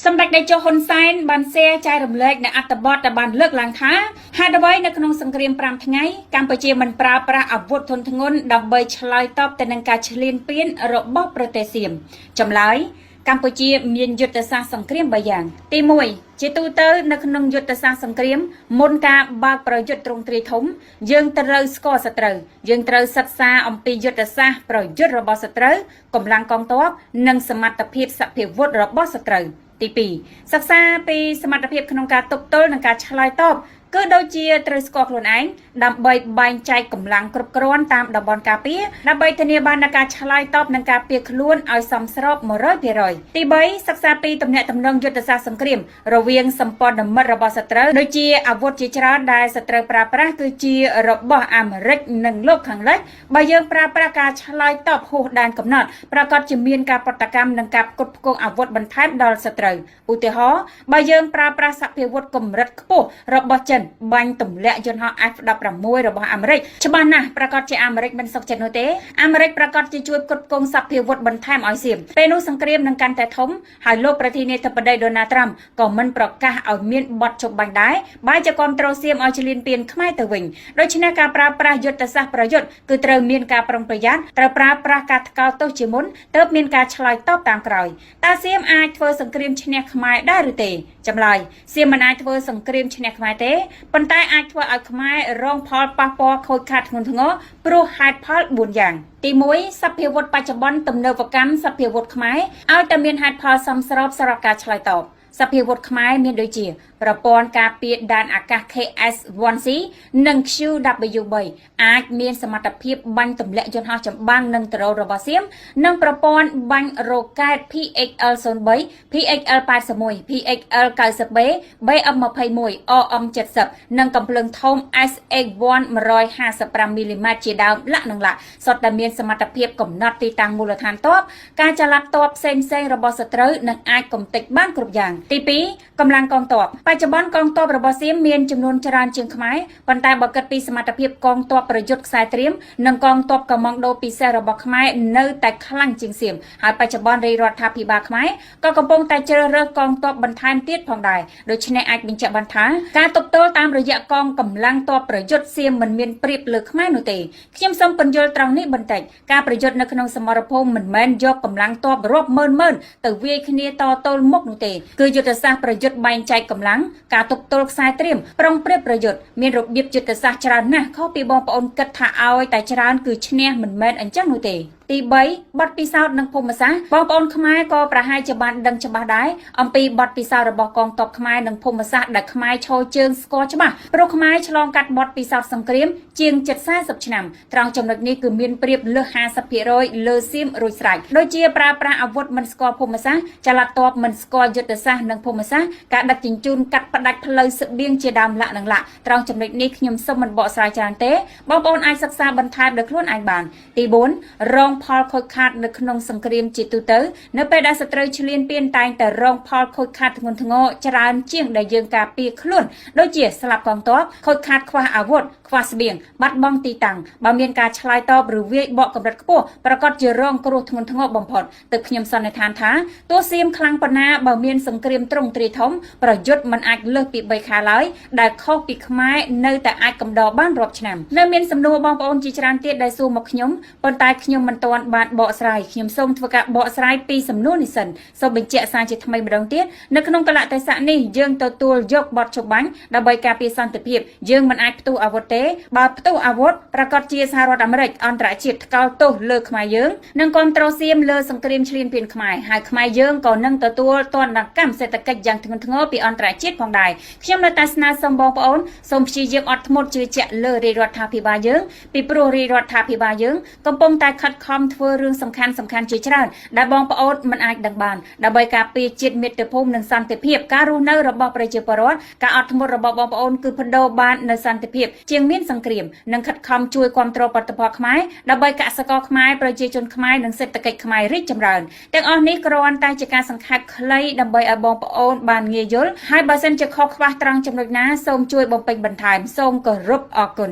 សម្ដេចតេជោហ៊ុនសែនបានแชร์ចែករំលែកនៅអត្ថបទដែលបានលើកឡើងថាហេតុអ្វីនៅក្នុងសង្គ្រាម5ថ្ងៃកម្ពុជាមិនប្រើប្រាស់អាវុធធុនធ្ងន់ដើម្បីឆ្លើយតបទៅនឹងការឈ្លានពានរបស់ប្រទេសសៀមចម្លើយកម្ពុជាមានយុទ្ធសាស្ត្រសង្គ្រាម3យ៉ាងទី1ជាទូទៅនៅក្នុងយុទ្ធសាស្ត្រសង្គ្រាមមុនការបើកប្រយុទ្ធទ្រង់ទ្រាយធំយើងត្រូវស្គាល់សត្រូវយើងត្រូវសិក្សាអំពីយុទ្ធសាស្ត្រប្រយុទ្ធរបស់សត្រូវកម្លាំងកងទ័ពនិងសមត្ថភាពសភាវុធរបស់សត្រូវទី2សិក្សាពីសមត្ថភាពក្នុងការទប់ទល់និងការឆ្លើយតបគឺដូចជាត្រូវស្គាល់ខ្លួនឯងដើម្បីបែងចែកកម្លាំងគ្រប់គ្រាន់តាមតំបន់ការពារដើម្បីធានាបាននូវការឆ្លើយតបនឹងការពារខ្លួនឲ្យសមស្រប 100% ទី3សិក្សាពីទំនាក់ទំនងយុទ្ធសាស្ត្រសង្គ្រាមរវាងសម្ព័ន្ធមិត្តរបស់សត្រូវដូចជាអាវុធជាច្រើនដែលសត្រូវប្រើប្រាស់គឺជារបស់អាមេរិកនិងលោកខាងលិចបើយើងប្រើប្រាស់ការឆ្លើយតបហួសដែនកំណត់ប្រកាសជាមានការប្រតិកម្មនិងការផ្គត់ផ្គង់អាវុធបន្ថែមដល់សត្រូវឧទាហរណ៍បើយើងប្រើប្រាស់សភាវុធកម្រិតខ្ពស់របស់ចិនបាញ់ទម្លាក់យន្តហោះ F-16 របស់អាមេរិកច្បាស់ណាស់ប្រកាសជាអាមេរិកមិនសុខចិត្តនោះទេអាមេរិកប្រកាសជាជួយផ្គត់ផ្គង់សភាវុធបន្ថែមឲ្យសៀមពេលនោះសង្គ្រាមនឹងកាន់តែធំហើយលោកប្រធានាធិបតីដូណាល់ត្រាំក៏មិនប្រកាសឲ្យមានបទជប់បាញ់ដែរបែរជាគាំទ្រសៀមឲ្យឈ្លានពានខ្មែរទៅវិញដូច្នេះការប្រើប្រាស់យុទ្ធសាស្ត្រប្រយុទ្ធគឺត្រូវមានការប្រុងប្រយ័ត្នត្រូវប្រើប្រាស់ការថ្កោលទោសជាមុនទើបមានការឆ្លើយតបតាមក្រោយតើសៀមអាចធ្វើសង្គ្រាមឈ្នះខ្មែរដែរឬទេចម្លើយសៀមមិនអាចធ្វើសង្គ្រាមឈ្នះខ្មែរទេប៉ុន្តែអាចធ្វើឲ្យខ្មែររងផលប៉ះពាល់ខូចខាតធ្ងន់ធ្ងរព្រោះហេតុផល4យ៉ាងទី1សភាវុធបច្ចុប្បន្នទំនើបកម្មសភាវុធខ្មែរឲ្យតែមានហេតុផលសមស្របសម្រាប់ការឆ្លើយតបសភាវុធខ្មែរមានដូចជាប្រព័ន្ធការពារដែនអាកាស KS-1C និង QW3 អាចមានសមត្ថភាពបាញ់ទម្លាក់យន្តហោះចម្បាំងនិងដ្រូនរបស់សៀមនិងប្រព័ន្ធបាញ់រ៉ុកែត PHL-03 PHL-81 PHL-90B BM-21 OM-70 និងកំភ្លើងធំ SH-1 155 mm ជាដើមលក្ខណៈសុទ្ធតែមានសមត្ថភាពកំណត់ទីតាំងមូលដ្ឋានទ័ពការចល័តទ័ពផ្សេងៗរបស់សត្រូវនិងអាចកំទេចបានគ្រប់យ៉ាងទី2កម្លាំងកងទ័ពបច្ចុប្បន្នកងទ័ពរបស់សៀមមានចំនួនច្រើនជាងខ្មែរប៉ុន្តែបើគិតពីសមត្ថភាពកងទ័ពប្រយុទ្ធខ្សែត្រៀមនិងកងទ័ពកម្លាំងដូពិសេសរបស់ខ្មែរនៅតែខ្លាំងជាងសៀមហើយបច្ចុប្បន្នរាជរដ្ឋាភិបាលខ្មែរក៏កំពុងតែជ្រើសរើសកងទ័ពបន្ថែមទៀតផងដែរដូច្នេះអាចបញ្ជាក់បានថាការទប់ទល់តាមរយៈកងកម្លាំងទ័ពប្រយុទ្ធសៀមមិនមានប្រៀបលើខ្មែរនោះទេខ្ញុំសូមពន្យល់ត្រង់នេះបន្តិចការប្រយុទ្ធនៅក្នុងសមរភូមិមិនមែនយកកម្លាំងទ័ពរាប់ម៉ឺនទៅវាយគ្នាតទល់មុខនោះទេគឺយុទ្ធសាស្ត្រប្រយុទ្ធបែងចែកកម្លាំងការទប់ទល់ខ្សែត្រៀមប្រុងប្រៀបប្រយុទ្ធមានរបៀបយុទ្ធសាស្ត្រច្រើនណាស់ខុសពីបងប្អូនគិតថាឲ្យតែច្រើនគឺឈ្នះមិនមែនអញ្ចឹងនោះទេទី3បទពិសោធន៍និងភូមិសាស្ត្របងប្អូនខ្មែរក៏ប្រហែលជាបានដឹងច្បាស់ដែរអំពីបទពិសោធន៍របស់កងទ័ពខ្មែរនិងភូមិសាស្ត្រដែលខ្មែរឈរជើងស្គាល់ច្បាស់ព្រោះខ្មែរឆ្លងកាត់បទពិសោធន៍សង្គ្រាមជាង40ឆ្នាំត្រង់ចំណុចនេះគឺមានប្រៀបលើស 50% លើសៀមរួចស្រេចដូចជាប្រើប្រាស់អាវុធមិនស្គាល់ភូមិសាស្ត្រចល័តទ័ពមិនស្គាល់យុទ្ធសាស្ត្រនិងភូមិសាស្ត្រការដឹកជញ្ជូនកាត់ផ្ដាច់ផ្លូវស្បៀងជាដើមលក្ខណៈត្រង់ចំណុចនេះខ្ញុំសូមមិនបកស្រាយច្រើនទេបងប្អូនអាចសិក្សាបន្ថែមដោយខ្លួនឯងបានទី4រងផលខូចខាតនៅក្នុងសង្គ្រាមជាទូទៅនៅពេលដែលសត្រូវឈ្លានពានតែងតែរងផលខូចខាតធ្ងន់ធ្ងរច្រើនជាងដែលយើងការពារខ្លួនដូចជាស្លាប់កងទ័ពខូចខាតខ្វះអាវុធខ្វះស្បៀងបាត់បង់ទីតាំងបើមានការឆ្លើយតបឬវាយបកកម្រិតខ្ពស់ប្រកាសជារងគ្រោះធ្ងន់ធ្ងរបំផុតទើបខ្ញុំសន្និដ្ឋានថាទោះសៀមខ្លាំងប៉ុណ្ណាបើមានសង្គ្រាមទ្រង់ទ្រាយធំប្រយុទ្ធមិនអាចលើសពី3ខែឡើយដែលខុសពីខ្មែរនៅតែអាចកំដរបានរាប់ឆ្នាំនៅមានសំណួរបងប្អូនជាច្រើនទៀតដែលសួរមកខ្ញុំប៉ុន្តែខ្ញុំមិនទាន់បានបកស្រាយខ្ញុំសូមធ្វើការបកស្រាយពីសំណួរនេះសិនសូមបញ្ជាក់សារជាថ្មីម្ដងទៀតនៅក្នុងកលៈទេសៈនេះយើងទទួលយកបទជបាញ់ដើម្បីការពារសន្តិភាពយើងមិនអាចផ្ទុះអាវុធទេបើផ្ទុះអាវុធប្រកាសជាសហរដ្ឋអាមេរិកអន្តរជាតិថ្កោលទោសលើខ្មែរយើងនិងគាំទ្រសៀមលើសង្គ្រាមឈ្លានពានខ្មែរហើយខ្មែរយើងក៏នឹងទទួលទណ្ឌកម្មសេដ្ឋកិច្ចយ៉ាងធ្ងន់ធ្ងរពីអន្តរជាតិផងដែរខ្ញុំនៅតែស្នើសុំបងប្អូនសូមព្យាយាមអត់ធ្មត់ជឿជាក់លើរាជរដ្ឋាភិបាលយើងពីព្រោះរាជរដ្ឋាភិបាលយើងកំពុងតែខិតខំធ្វើរឿងសំខាន់ជាច្រើនដែលបងប្អូនមិនអាចដឹងបានដើម្បីការពារជាតិមាតុភូមិនិងសន្តិភាពការរស់នៅរបស់ប្រជាពលរដ្ឋការអត់ធ្មត់របស់បងប្អូនគឺបដូរបាននៅសន្តិភាពជាងមានសង្គ្រាមនិងខិតខំជួយគាំទ្រផលិតផលខ្មែរដើម្បីកសិករខ្មែរប្រជាជនខ្មែរនិងសេដ្ឋកិច្ចខ្មែររីកចម្រើនទាំងអស់នេះគ្រាន់តែជាការសង្ខេបខ្លីដើម្បីឲ្យបងប្អូនបានងាយយល់ហើយបើសិនជាខុសខ្វះត្រង់ចំណុចណាសូមជួយបំពេញបន្ថែមសូមគោរពអរគុណ